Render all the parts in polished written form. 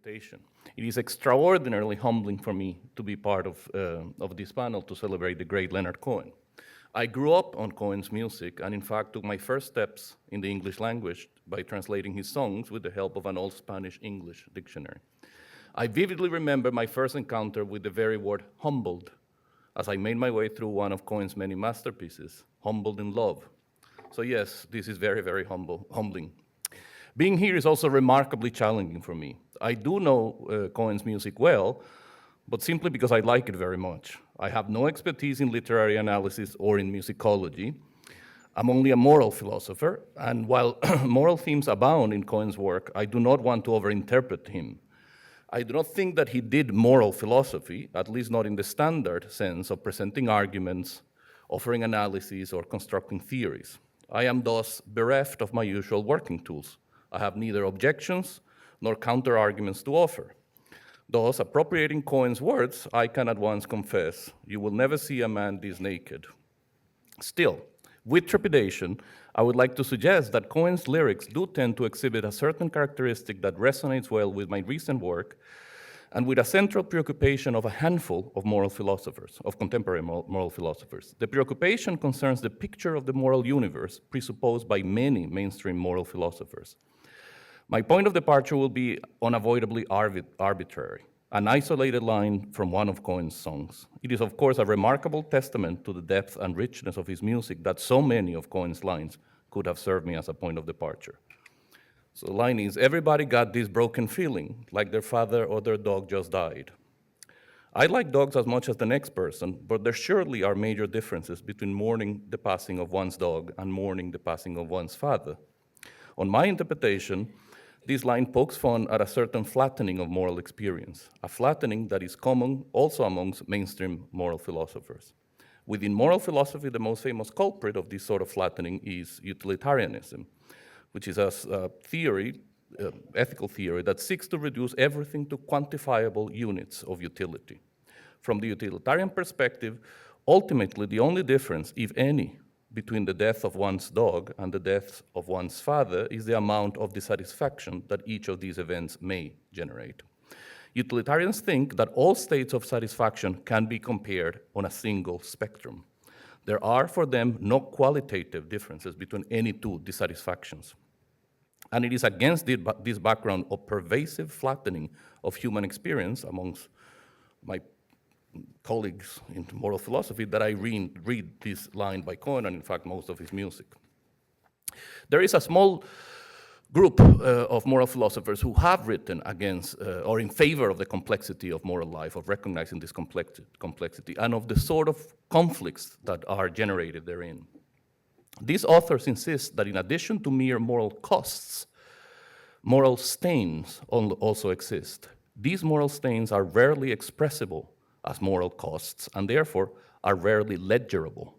invitation. It is extraordinarily humbling for me to be part of this panel to celebrate the great Leonard Cohen. I grew up on Cohen's music and in fact took my first steps in the English language by translating his songs with the help of an old Spanish-English dictionary. I vividly remember my first encounter with the very word humbled as I made my way through one of Cohen's many masterpieces, Humbled in Love. So yes, this is very, very humbling. Being here is also remarkably challenging for me. I do know Cohen's music well, but simply because I like it very much. I have no expertise in literary analysis or in musicology. I'm only a moral philosopher, and while moral themes abound in Cohen's work, I do not want to overinterpret him. I do not think that he did moral philosophy, at least not in the standard sense of presenting arguments, offering analyses, or constructing theories. I am thus bereft of my usual working tools. I have neither objections nor counter-arguments to offer. Thus, appropriating Cohen's words, I can at once confess, you will never see a man this naked. Still, with trepidation, I would like to suggest that Cohen's lyrics do tend to exhibit a certain characteristic that resonates well with my recent work and with a central preoccupation of a handful of moral philosophers, of contemporary moral philosophers. The preoccupation concerns the picture of the moral universe presupposed by many mainstream moral philosophers. My point of departure will be unavoidably arbitrary, an isolated line from one of Cohen's songs. It is, of course, a remarkable testament to the depth and richness of his music that so many of Cohen's lines could have served me as a point of departure. So the line is, everybody got this broken feeling, like their father or their dog just died. I like dogs as much as the next person, but there surely are major differences between mourning the passing of one's dog and mourning the passing of one's father. On my interpretation, this line pokes fun at a certain flattening of moral experience, a flattening that is common also amongst mainstream moral philosophers. Within moral philosophy, the most famous culprit of this sort of flattening is utilitarianism, which is a theory, ethical theory, that seeks to reduce everything to quantifiable units of utility. From the utilitarian perspective, ultimately the only difference, if any, between the death of one's dog and the death of one's father is the amount of dissatisfaction that each of these events may generate. Utilitarians think that all states of satisfaction can be compared on a single spectrum. There are, for them, no qualitative differences between any two dissatisfactions. And it is against this background of pervasive flattening of human experience amongst my colleagues in moral philosophy that I read this line by Cohen and in fact most of his music. There is a small group of moral philosophers who have written against or in favor of the complexity of moral life, of recognizing this complexity and of the sort of conflicts that are generated therein. These authors insist that in addition to mere moral costs, moral stains also exist. These moral stains are rarely expressible as moral costs, and therefore are rarely ledgerable.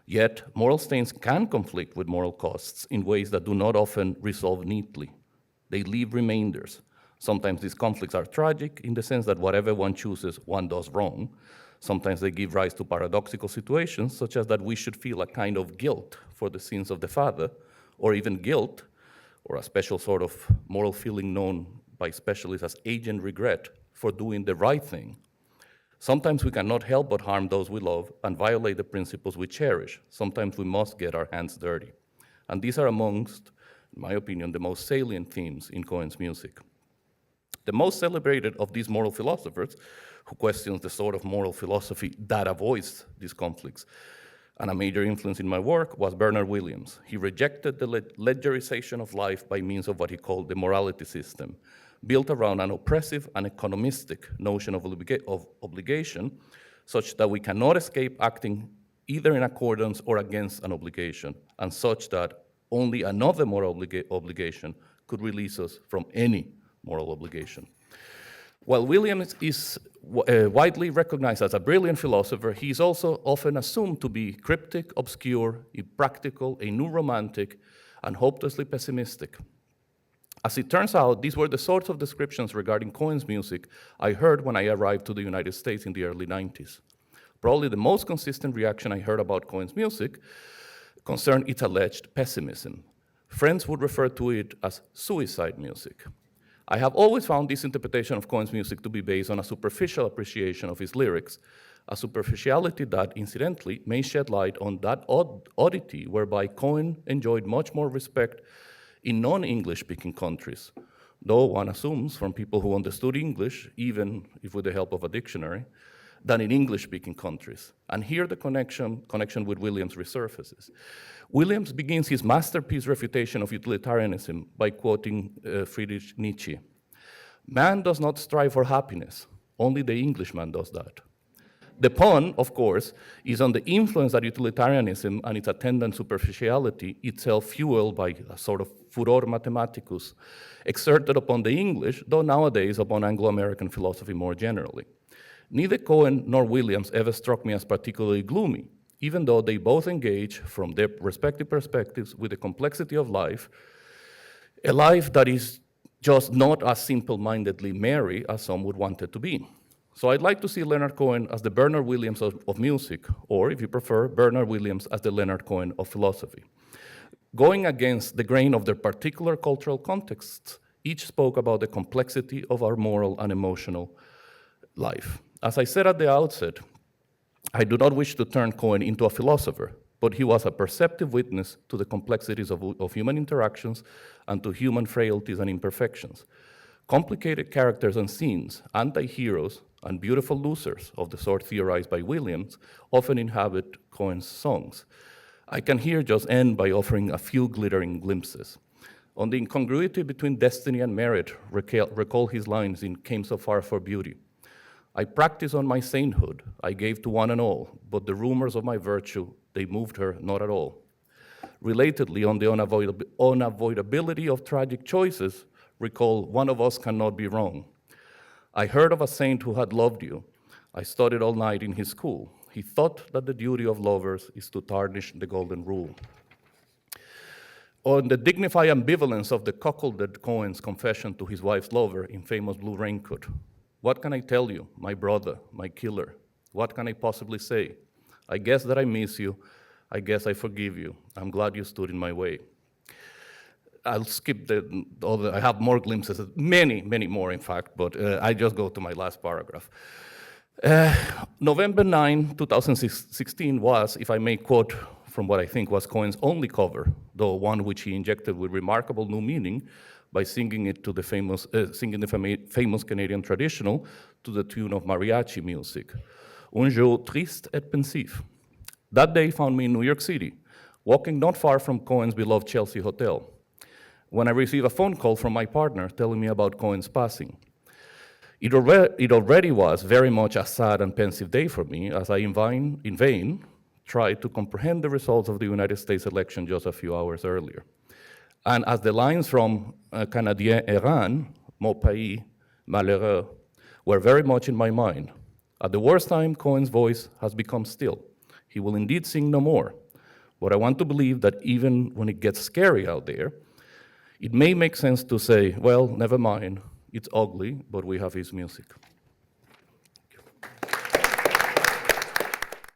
Yet, moral stains can conflict with moral costs in ways that do not often resolve neatly. They leave remainders. Sometimes these conflicts are tragic in the sense that whatever one chooses, one does wrong. Sometimes they give rise to paradoxical situations, such as that we should feel a kind of guilt for the sins of the father, or even guilt, or a special sort of moral feeling known by specialists as agent regret for doing the right thing. Sometimes we cannot help but harm those we love and violate the principles we cherish. Sometimes we must get our hands dirty. And these are amongst, in my opinion, the most salient themes in Cohen's music. The most celebrated of these moral philosophers, who questions the sort of moral philosophy that avoids these conflicts, and a major influence in my work, was Bernard Williams. He rejected the ledgerization of life by means of what he called the morality system, built around an oppressive and economistic notion of obligation, such that we cannot escape acting either in accordance or against an obligation, and such that only another moral obligation could release us from any moral obligation. While Williams is widely recognized as a brilliant philosopher, he is also often assumed to be cryptic, obscure, impractical, a new romantic, and hopelessly pessimistic. As it turns out, these were the sorts of descriptions regarding Cohen's music I heard when I arrived to the United States in the early 90s. Probably the most consistent reaction I heard about Cohen's music concerned its alleged pessimism. Friends would refer to it as suicide music. I have always found this interpretation of Cohen's music to be based on a superficial appreciation of his lyrics, a superficiality that, incidentally, may shed light on that oddity whereby Cohen enjoyed much more respect in non-English speaking countries, though one assumes from people who understood English, even if with the help of a dictionary, than in English-speaking countries. And here the connection with Williams resurfaces. Williams begins his masterpiece refutation of utilitarianism by quoting Friedrich Nietzsche. Man does not strive for happiness, only the Englishman does that. The pun, of course, is on the influence that utilitarianism and its attendant superficiality, itself fueled by a sort of furor mathematicus, exerted upon the English, though nowadays upon Anglo-American philosophy more generally. Neither Cohen nor Williams ever struck me as particularly gloomy, even though they both engage from their respective perspectives with the complexity of life, a life that is just not as simple-mindedly merry as some would want it to be. So I'd like to see Leonard Cohen as the Bernard Williams of music, or if you prefer, Bernard Williams as the Leonard Cohen of philosophy. Going against the grain of their particular cultural contexts, each spoke about the complexity of our moral and emotional life. As I said at the outset, I do not wish to turn Cohen into a philosopher, but he was a perceptive witness to the complexities of human interactions and to human frailties and imperfections. Complicated characters and scenes, anti-heroes, and beautiful losers of the sort theorized by Williams often inhabit Cohen's songs. I can here just end by offering a few glittering glimpses. On the incongruity between destiny and merit, recall his lines in Came So Far for Beauty. I practice on my sainthood, I gave to one and all, but the rumors of my virtue, they moved her not at all. Relatedly, on the unavoidability of tragic choices, recall, one of us cannot be wrong. I heard of a saint who had loved you. I studied all night in his school. He thought that the duty of lovers is to tarnish the golden rule. On the dignified ambivalence of the cuckolded Cohen's confession to his wife's lover in famous Blue Raincoat. What can I tell you, my brother, my killer? What can I possibly say? I guess that I miss you. I guess I forgive you. I'm glad you stood in my way. I'll skip I have more glimpses, many more in fact, but I just go to my last paragraph. November 9, 2016 was, if I may quote from what I think was Cohen's only cover, though one which he injected with remarkable new meaning by singing it to the famous Canadian traditional to the tune of mariachi music. Un jour triste et pensif. That day found me in New York City, walking not far from Cohen's beloved Chelsea Hotel, when I received a phone call from my partner telling me about Cohen's passing. It already was very much a sad and pensive day for me, as I in vain tried to comprehend the results of the United States election just a few hours earlier. And as the lines from Canadien errant, Mon pays, malheureux, were very much in my mind. At the worst time, Cohen's voice has become still. He will indeed sing no more. But I want to believe that even when it gets scary out there, it may make sense to say, well, never mind, it's ugly, but we have his music.